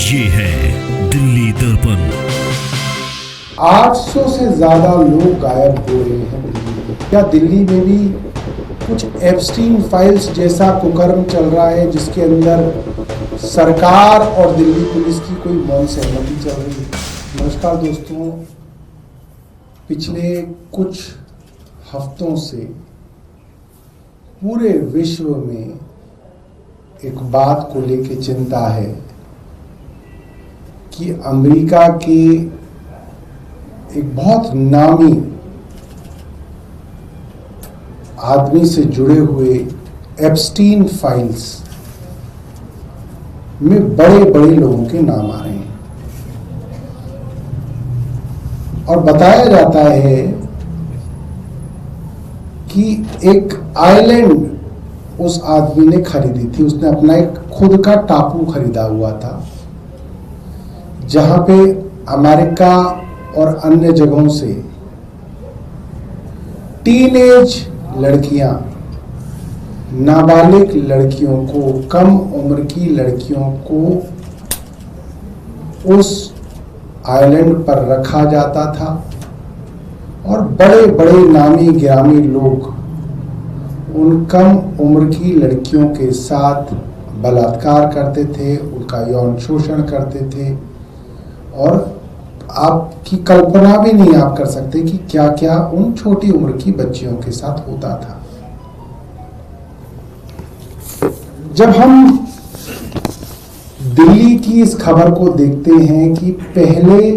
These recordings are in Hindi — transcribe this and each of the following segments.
ये है दिल्ली दर्पण। 800 से ज्यादा लोग गायब हो रहे हैं दिल्ली में। क्या दिल्ली में भी कुछ एप्स्टीन फाइल्स जैसा कुकर्म चल रहा है, जिसके अंदर सरकार और दिल्ली पुलिस की कोई मौन सहमति चल रही है? नमस्कार दोस्तों, पिछले कुछ हफ्तों से पूरे विश्व में एक बात को लेकर चिंता है कि अमेरिका के एक बहुत नामी आदमी से जुड़े हुए एप्स्टीन फाइल्स में बड़े बड़े लोगों के नाम आ रहे हैं और बताया जाता है कि एक आइलैंड उस आदमी ने खरीदी थी। उसने अपना एक खुद का टापू खरीदा हुआ था, जहां पे अमेरिका और अन्य जगहों से टीनेज लड़कियां, नाबालिग लड़कियों को, कम उम्र की लड़कियों को उस आइलैंड पर रखा जाता था और बड़े बड़े नामी गिरामी लोग उन कम उम्र की लड़कियों के साथ बलात्कार करते थे, उनका यौन शोषण करते थे और आपकी कल्पना भी नहीं आप कर सकते कि क्या क्या उन छोटी उम्र की बच्चियों के साथ होता था। जब हम दिल्ली की इस खबर को देखते हैं कि पहले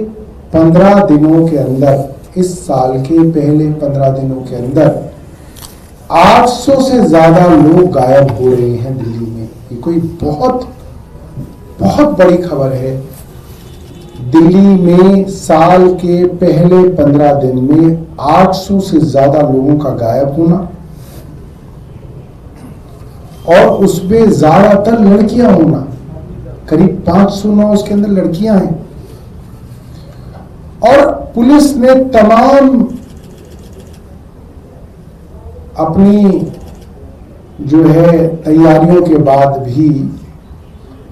15 दिनों के अंदर, इस साल के पहले 15 दिनों के अंदर 800 से ज्यादा लोग गायब हो रहे हैं दिल्ली में, ये कोई बहुत बहुत बड़ी खबर है। दिल्ली में साल के पहले 15 दिन में 800 से ज्यादा लोगों का गायब होना और उसमें ज्यादातर लड़कियां होना, करीब 509 उसके अंदर लड़कियां हैं। और पुलिस ने तमाम अपनी जो है तैयारियों के बाद भी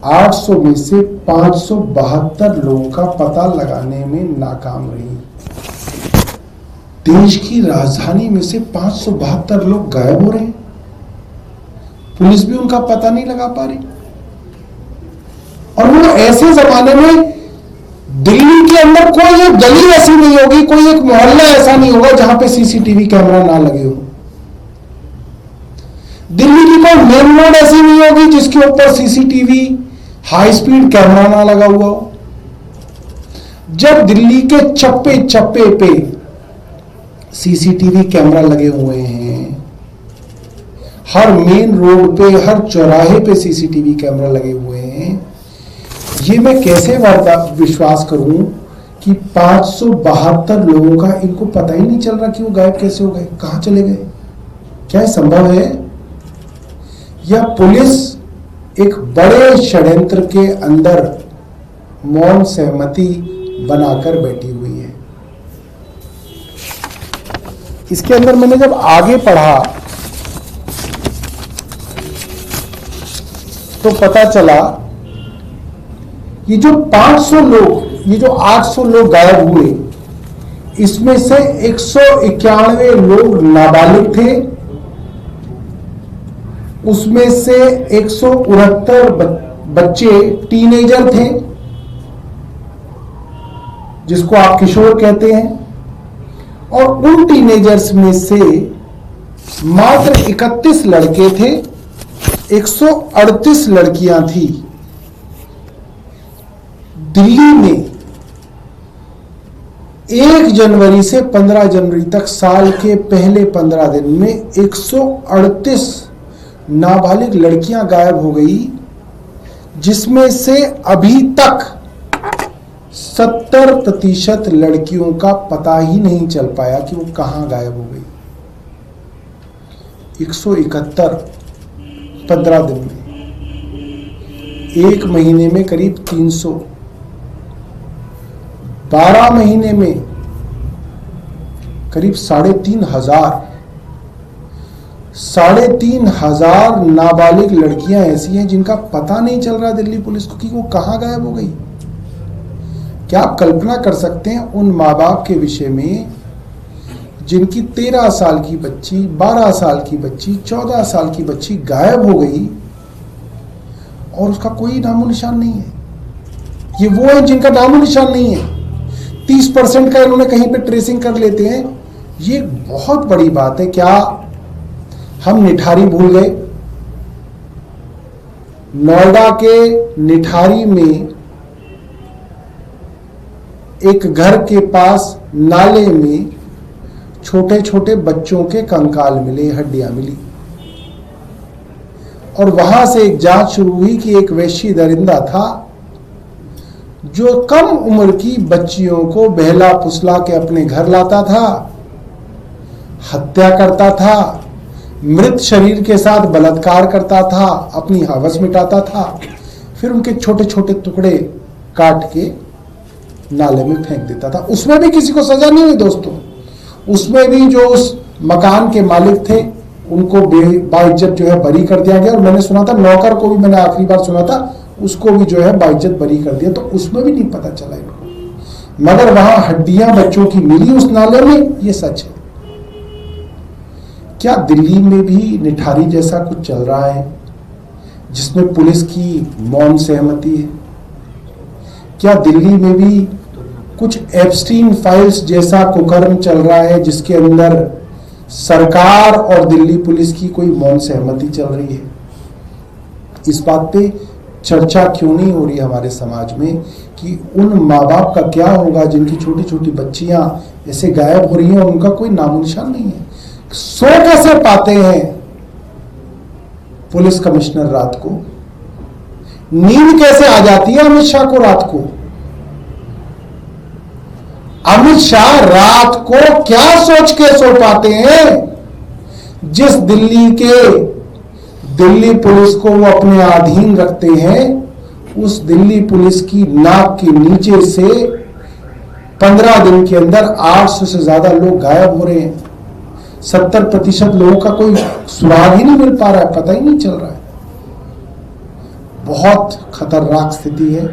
800 में से 572 लोगों का पता लगाने में नाकाम रही। देश की राजधानी में से 572 लोग गायब हो रहे हैं, पुलिस भी उनका पता नहीं लगा पा रही। और वो ऐसे जमाने में दिल्ली के अंदर कोई एक गली ऐसी नहीं होगी, कोई एक मोहल्ला ऐसा नहीं होगा जहां पे सीसीटीवी कैमरा ना लगे हो। दिल्ली की कोई मेन रोड ऐसी नहीं होगी जिसके ऊपर सीसीटीवी हाई स्पीड कैमरा ना लगा हुआ हो। जब दिल्ली के चप्पे चप्पे पे सीसीटीवी कैमरा लगे हुए हैं, हर मेन रोड पे, हर चौराहे पे सीसीटीवी कैमरा लगे हुए हैं, ये मैं कैसे विश्वास करूं कि 572 लोगों का इनको पता ही नहीं चल रहा कि वो गायब कैसे हो गए, कहां चले गए? क्या संभव है? या पुलिस एक बड़े षड्यंत्र के अंदर मौन सहमति बनाकर बैठी हुई है? इसके अंदर मैंने जब आगे पढ़ा तो पता चला ये जो 500 लोग, ये जो 800 लोग गायब हुए, इसमें से 191 लोग नाबालिग थे, उसमें से 169 बच्चे टीनेजर थे, जिसको आप किशोर कहते हैं, और उन टीनेजर्स में से मात्र 31 लड़के थे, 138 लड़कियां थी। दिल्ली में 1 जनवरी से 15 जनवरी तक साल के पहले 15 दिन में 138 नाबालिग लड़कियां गायब हो गई, जिसमें से अभी तक 70% लड़कियों का पता ही नहीं चल पाया कि वो कहां गायब हो गई। 171 15 दिन में, एक महीने में करीब 300, 12 महीने में करीब 3500, 3,500 नाबालिग लड़कियां ऐसी हैं जिनका पता नहीं चल रहा दिल्ली पुलिस को कि वो कहां गायब हो गई। क्या आप कल्पना कर सकते हैं उन माँ बाप के विषय में जिनकी 13 साल की बच्ची, 12 साल की बच्ची, 14 साल की बच्ची गायब हो गई और उसका कोई नामो निशान नहीं है। ये वो है जिनका नामो निशान नहीं है। 30% का इन्होंने कहीं पे ट्रेसिंग कर लेते हैं। ये बहुत बड़ी बात है। क्या हम निठारी भूल गए? नोएडा के निठारी में एक घर के पास नाले में छोटे छोटे बच्चों के कंकाल मिले, हड्डियां मिली, और वहां से एक जांच शुरू हुई कि एक वैश्य दरिंदा था जो कम उम्र की बच्चियों को बहला फुसला के अपने घर लाता था, हत्या करता था, मृत शरीर के साथ बलात्कार करता था, अपनी हवस मिटाता था, फिर उनके छोटे छोटे टुकड़े काट के नाले में फेंक देता था। उसमें भी किसी को सजा नहीं हुई दोस्तों। उसमें भी जो उस मकान के मालिक थे उनको बाइज्जत जो है बरी कर दिया गया। और मैंने सुना था नौकर को भी, मैंने आखिरी बार सुना था, उसको भी जो है बाइज्जत बरी कर दिया। तो उसमें भी नहीं पता चला इनको, मगर वहां हड्डियां बच्चों की मिली उस नाले में, ये सच है। क्या दिल्ली में भी निठारी जैसा कुछ चल रहा है जिसमें पुलिस की मौन सहमति है? क्या दिल्ली में भी कुछ एप्स्टीन फाइल्स जैसा कुकर्म चल रहा है जिसके अंदर सरकार और दिल्ली पुलिस की कोई मौन सहमति चल रही है? इस बात पे चर्चा क्यों नहीं हो रही हमारे समाज में कि उन माँ बाप का क्या होगा जिनकी छोटी छोटी बच्चियां ऐसे गायब हो रही हैं और उनका कोई नामो निशान नहीं है? सो कैसे पाते हैं पुलिस कमिश्नर रात को? नींद कैसे आ जाती है अमित शाह को रात को? अमित शाह रात को क्या सोच के सो पाते हैं जिस दिल्ली पुलिस को वो अपने अधीन रखते हैं? उस दिल्ली पुलिस की नाक के नीचे से 15 दिन के अंदर 800 से ज्यादा लोग गायब हो रहे हैं। 70% लोगों का कोई सुराग ही नहीं मिल पा रहा है, पता ही नहीं चल रहा है। बहुत खतरनाक स्थिति है।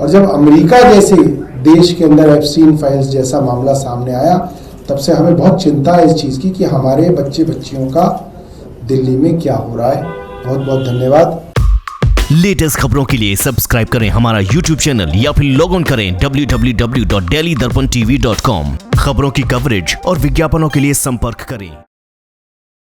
और जब अमेरिका जैसे देश के अंदर एप्स्टीन फाइल्स जैसा मामला सामने आया, तब से हमें बहुत चिंता है इस चीज की कि हमारे बच्चे बच्चियों का दिल्ली में क्या हो रहा है। बहुत बहुत धन्यवाद। लेटेस्ट खबरों के लिए सब्सक्राइब करें हमारा YouTube चैनल या फिर लॉग ऑन करें www.delhidarpantv.com। खबरों की कवरेज और विज्ञापनों के लिए संपर्क करें।